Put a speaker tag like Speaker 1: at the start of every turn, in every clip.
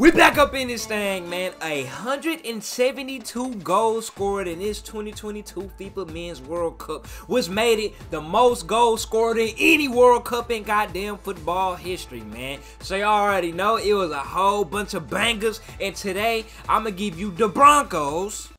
Speaker 1: We back up in this thing, man. 172 goals scored in this 2022 FIFA Men's World Cup, which made it the most goals scored in any World Cup in goddamn football history, man. So y'all already know it was a whole bunch of bangers, and today I'm gonna give you the Broncos.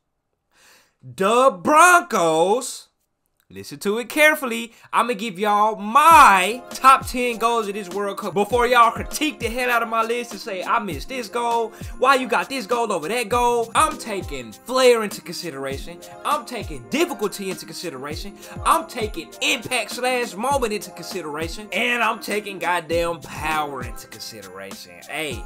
Speaker 1: Listen to it carefully. I'm gonna give y'all my top 10 goals of this World Cup before y'all critique the hell out of my list and say I missed this goal. Why you got this goal over that goal? I'm taking flair into consideration. I'm taking difficulty into consideration. I'm taking impact / moment into consideration. And I'm taking goddamn power into consideration. Hey,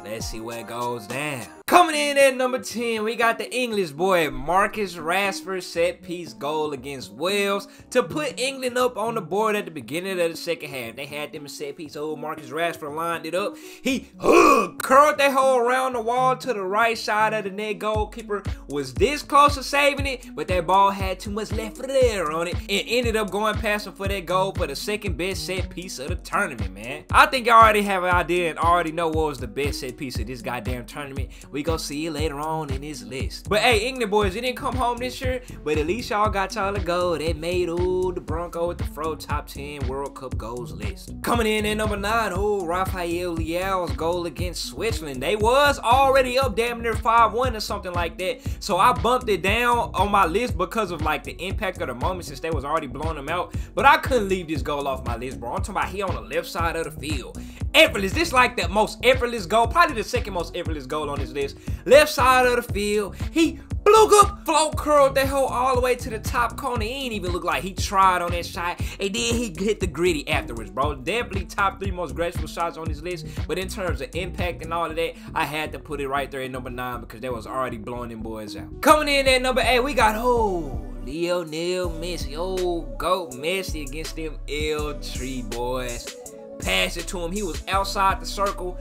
Speaker 1: let's see where it goes down. Coming in at number 10, we got the English boy Marcus Rashford set piece goal against Wales to put England up on the board at the beginning of the second half. They had them a set piece. Old Marcus Rashford lined it up. He curled that hole around the wall to the right side of the net. Goalkeeper was this close to saving it, but that ball had too much left there on it and ended up going past him for that goal for the second best set piece of the tournament, man. I think y'all already have an idea and already know what was the best set piece of this goddamn tournament. We gonna see it later on in this list. But hey, England boys, it didn't come home this year, but at least y'all got y'all a goal. That made the Broncos with the Fro top 10 World Cup goals list. Coming in at number 9, RAFAEL LEAO's goal against Switzerland. They was already up damn near 5-1 or something like that, so I bumped it down on my list because of like the impact of the moment since they was already blowing them out. But I couldn't leave this goal off my list, bro. I'm talking about he on the left side of the field. Effortless. This like the most effortless goal, probably the second most effortless goal on this list. Left side of the field, he blew up, float curled that hole all the way to the top corner. He ain't even look like he tried on that shot, and then he hit the gritty afterwards, bro. Definitely top 3 most graceful shots on this list, but in terms of impact and all of that, I had to put it right there at number 9 because they was already blowing them boys out. Coming in at number 8, we got Lionel Messi. GOAT Messi against them L3 boys. Pass it to him. He was outside the circle.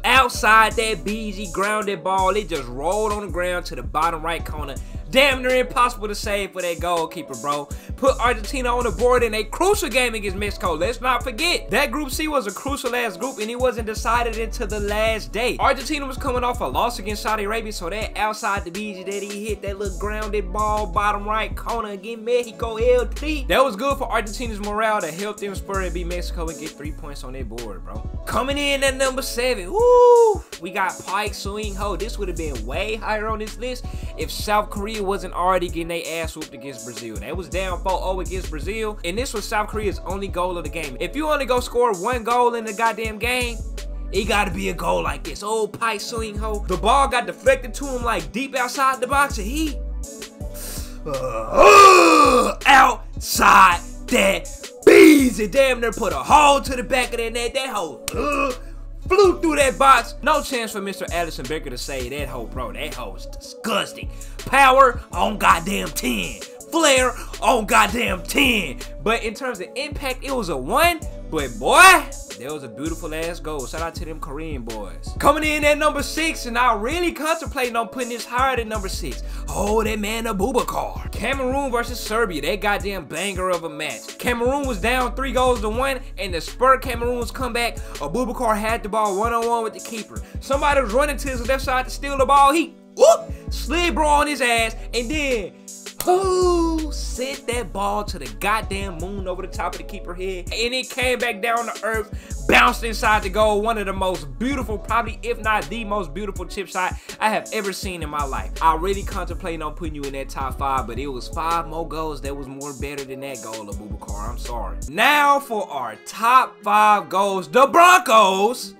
Speaker 1: Outside that BG grounded ball. It just rolled on the ground to the bottom right corner. Damn near impossible to save for that goalkeeper, bro. Put Argentina on the board in a crucial game against Mexico. Let's not forget, that Group C was a crucial ass group and it wasn't decided until the last day. Argentina was coming off a loss against Saudi Arabia, so that outside the BG that he hit, that little grounded ball, bottom right corner against Mexico L3. That was good for Argentina's morale to help them spur and beat Mexico and get 3 points on their board, bro. Coming in at number 7, we got Park Seung-ho. This would have been way higher on this list if South Korea wasn't already getting their ass whooped against Brazil. They was down 4-0 against Brazil, and this was South Korea's only goal of the game. If you only go score 1 goal in the goddamn game, it gotta be a goal like this. Park Seung-ho. The ball got deflected to him like deep outside the box, and he outside that bees. It damn near put a hole to the back of that net. That hole flew through that box. No chance for Mr. Addison Becker to say that hole, bro. That hole is disgusting. Power on goddamn 10. Flair on goddamn 10. But in terms of impact, it was a 1. But boy, that was a beautiful ass goal. Shout out to them Korean boys. Coming in at number 6, and I really contemplating on putting this higher than number 6. That man Abubakar. Cameroon versus Serbia. That goddamn banger of a match. Cameroon was down 3-1, and the spur Cameroon's comeback, Abubakar had the ball 1-on-1 with the keeper. Somebody was running to his left side to steal the ball. He slid bro on his ass, and then sent that ball to the goddamn moon over the top of the keeper head, and it came back down to earth, bounced inside the goal. One of the most beautiful, probably if not the most beautiful chip shot I have ever seen in my life. I really contemplated on putting you in that top 5, but it was 5 more goals that was more better than that goal, Abubakar. I'm sorry. Now for our top 5 goals, the Broncos.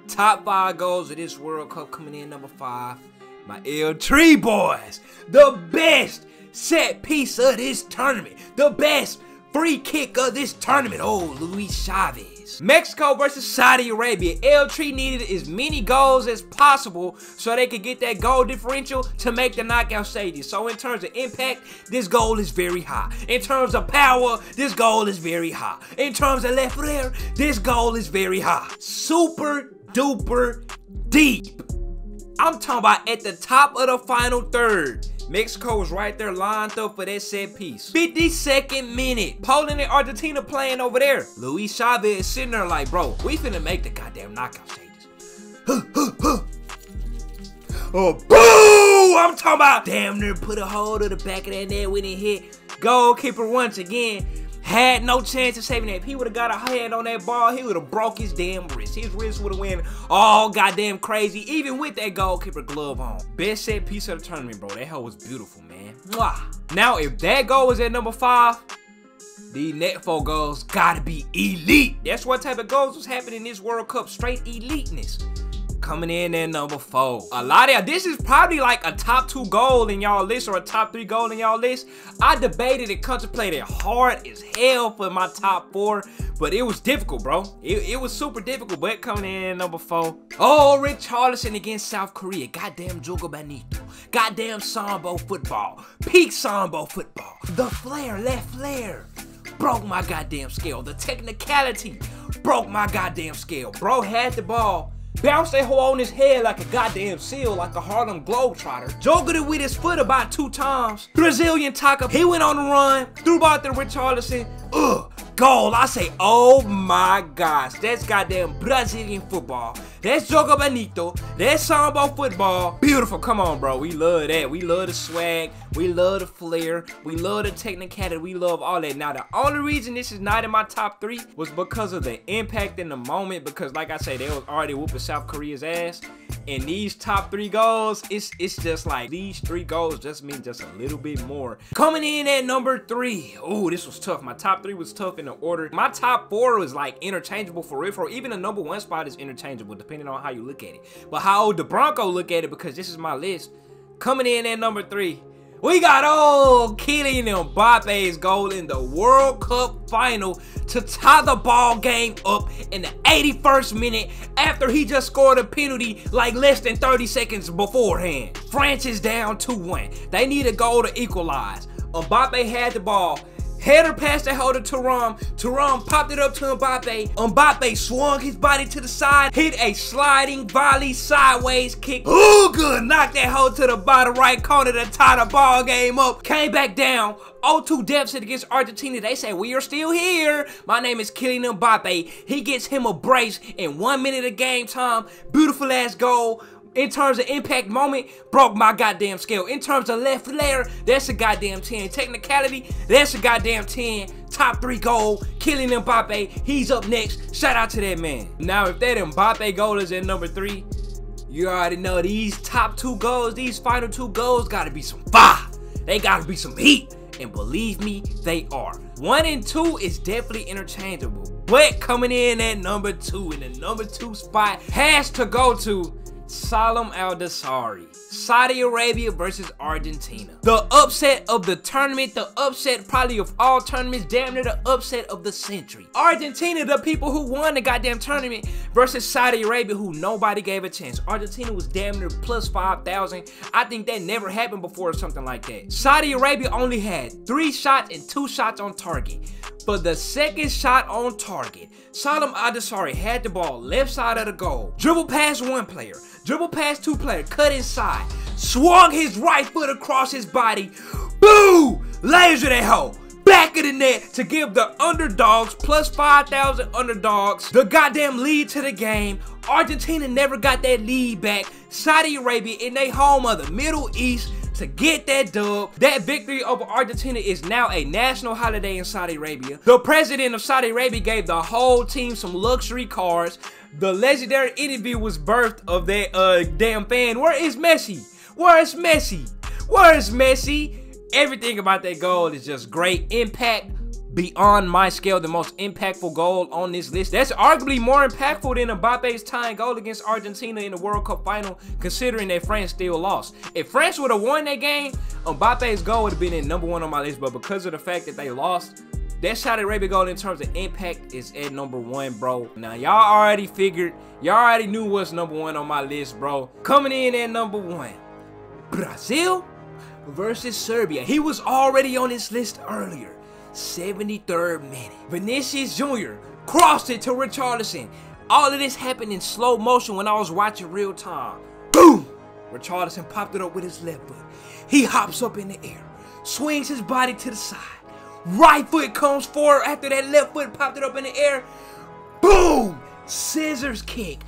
Speaker 1: Top 5 goals of this World Cup. Coming in number 5, my L3 boys. The best set piece of this tournament. The best free kick of this tournament. Luis Chavez. Mexico versus Saudi Arabia. L3 needed as many goals as possible so they could get that goal differential to make the knockout stages. So in terms of impact, this goal is very high. In terms of power, this goal is very high. In terms of left flair, this goal is very high. Super duper deep. I'm talking about at the top of the final third. Mexico was right there lined up for that set piece. 52nd minute. Poland and Argentina playing over there. Luis Chavez is sitting there like, bro, we finna make the goddamn knockout stages. Oh, boo! I'm talking about damn near put a hold of the back of that net when it hit. Goalkeeper once again had no chance of saving that. If he would have got a hand on that ball, he would have broke his damn wrist. His wrist would have went all goddamn crazy, even with that goalkeeper glove on. Best set piece of the tournament, bro. That hoe was beautiful, man. Mwah. Now, if that goal was at number 5, these net 4 goals gotta be elite. That's what type of goals was happening in this World Cup. Straight eliteness. Coming in at number 4. A lot of y'all, this is probably like a top 2 goal in y'all list or a top 3 goal in y'all list. I debated and contemplated hard as hell for my top 4, but it was difficult, bro. It was super difficult, but coming in at number 4. Oh, Richarlison against South Korea. Goddamn Jogo Bonito. Goddamn Sambo football. Peak Sambo football. The flare, left flare. Broke my goddamn scale. The technicality broke my goddamn scale. Bro had the ball. Bounced that hoe on his head like a goddamn seal, like a Harlem Globetrotter. Jogged it with his foot about 2 times. Brazilian taco. He went on the run, threw ball to Richarlison. Goal. I say, oh my gosh. That's goddamn Brazilian football. That's Jogo Bonito. That's Sambo football. Beautiful. Come on, bro. We love that. We love the swag. We love the flair. We love the technicality. We love all that. Now, the only reason this is not in my top 3 was because of the impact in the moment. Because, like I said, they was already whooping South Korea's ass. And these top 3 goals, it's just like these 3 goals just mean just a little bit more. Coming in at number 3. Oh, this was tough. My top 3 was tough in the order. My top 4 was like interchangeable for real. Even the number 1 spot is interchangeable depending on how you look at it. But how the Bronco look at it, because this is my list. Coming in at number 3. We got old Kylian Mbappe's goal in the World Cup final to tie the ball game up in the 81st minute after he just scored a penalty like less than 30 seconds beforehand. France is down 2-1. They need a goal to equalize. Mbappe had the ball. Header past the holder to Thuram. Thuram popped it up to Mbappe. Mbappe swung his body to the side, hit a sliding volley sideways kick. Oh, good. Knocked that hoe to the bottom right corner to tie the ball game up. Came back down. 0-2 deficit against Argentina. They say, we are still here. My name is Kylian Mbappe. He gets him a brace in 1 minute of game time. Beautiful ass goal. In terms of impact moment, broke my goddamn scale. In terms of left flare, that's a goddamn 10. Technicality, that's a goddamn 10. Top 3 goal, Kylian Mbappe. He's up next. Shout out to that man. Now, if that Mbappe goal is at number 3, you already know these top 2 goals, these final 2 goals gotta be some fire. They gotta be some heat. And believe me, they are. 1 and 2 is definitely interchangeable. But coming in at number 2, in the number 2 spot, has to go to SALEM AL-DAWSARI. Saudi Arabia versus Argentina. The upset of the tournament, the upset probably of all tournaments, damn near the upset of the century. Argentina, the people who won the goddamn tournament, versus Saudi Arabia, who nobody gave a chance. Argentina was damn near plus 5,000. I think that never happened before or something like that. Saudi Arabia only had 3 shots and 2 shots on target. For the second shot on target, SALEM AL-DAWSARI had the ball left side of the goal. Dribble past 1 player, dribble past 2 players, cut inside, swung his right foot across his body, boo! Laser that hoe, back of the net to give the underdogs, plus 5,000 underdogs, the goddamn lead to the game. Argentina never got that lead back. Saudi Arabia in their home of the Middle East to get that dub. That victory over Argentina is now a national holiday in Saudi Arabia. The president of Saudi Arabia gave the whole team some luxury cars. The legendary interview was birthed of that damn fan. Where is Messi? Where is Messi? Where is Messi? Everything about that goal is just great. Impact beyond my scale, the most impactful goal on this list. That's arguably more impactful than Mbappe's tying goal against Argentina in the World Cup final, considering that France still lost. If France would have won that game, Mbappe's goal would have been in number 1 on my list, but because of the fact that they lost, that Saudi Arabia goal in terms of impact is at number 1, bro. Now, y'all already figured, y'all already knew what's number 1 on my list, bro. Coming in at number 1, Brazil versus Serbia. He was already on this list earlier. 73rd minute. Vinicius Jr. crossed it to Richarlison. All of this happened in slow motion when I was watching real time. Boom! Richarlison popped it up with his left foot. He hops up in the air, swings his body to the side. Right foot comes forward after that left foot popped it up in the air. Boom! Scissors kick.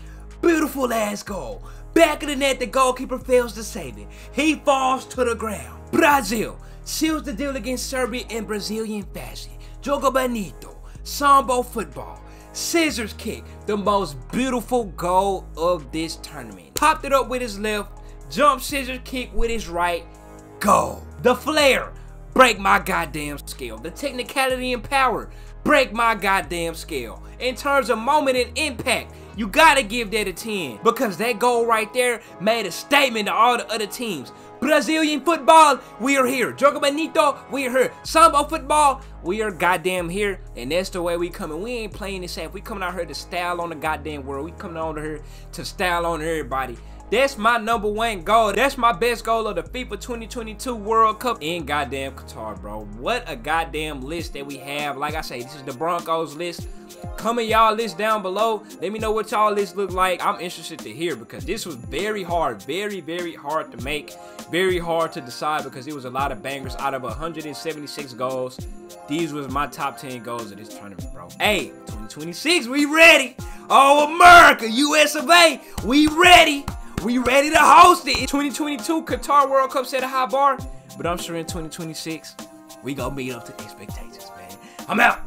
Speaker 1: Beautiful ass goal. Back of the net, the goalkeeper fails to save it. He falls to the ground. Brazil seals the deal against Serbia in Brazilian fashion. Jogo bonito. Sambo football. Scissors kick. The most beautiful goal of this tournament. Popped it up with his left. Jump scissors kick with his right. Goal. The flair. Break my goddamn scale. The technicality and power. Break my goddamn scale. In terms of moment and impact, you gotta give that a 10. Because that goal right there made a statement to all the other teams. Brazilian football, we are here. Jogo bonito, we are here. Sambo football, we are goddamn here. And that's the way we coming. We ain't playing this app. We coming out here to style on the goddamn world. We coming out here to style on everybody. That's my #1 goal. That's my best goal of the FIFA 2022 World Cup in goddamn Qatar, bro. What a goddamn list that we have. Like I say, this is the Broncos list. Comment y'all list down below. Let me know what y'all list look like. I'm interested to hear because this was very hard. Very, very hard to make. Very hard to decide because it was a lot of bangers. Out of 176 goals, these was my top 10 goals of this tournament, bro. Hey, 2026, we ready. Oh, America, US of A, we ready. We ready to host it. 2022 Qatar World Cup set a high bar, but I'm sure in 2026, we gonna meet up to expectations, man. I'm out.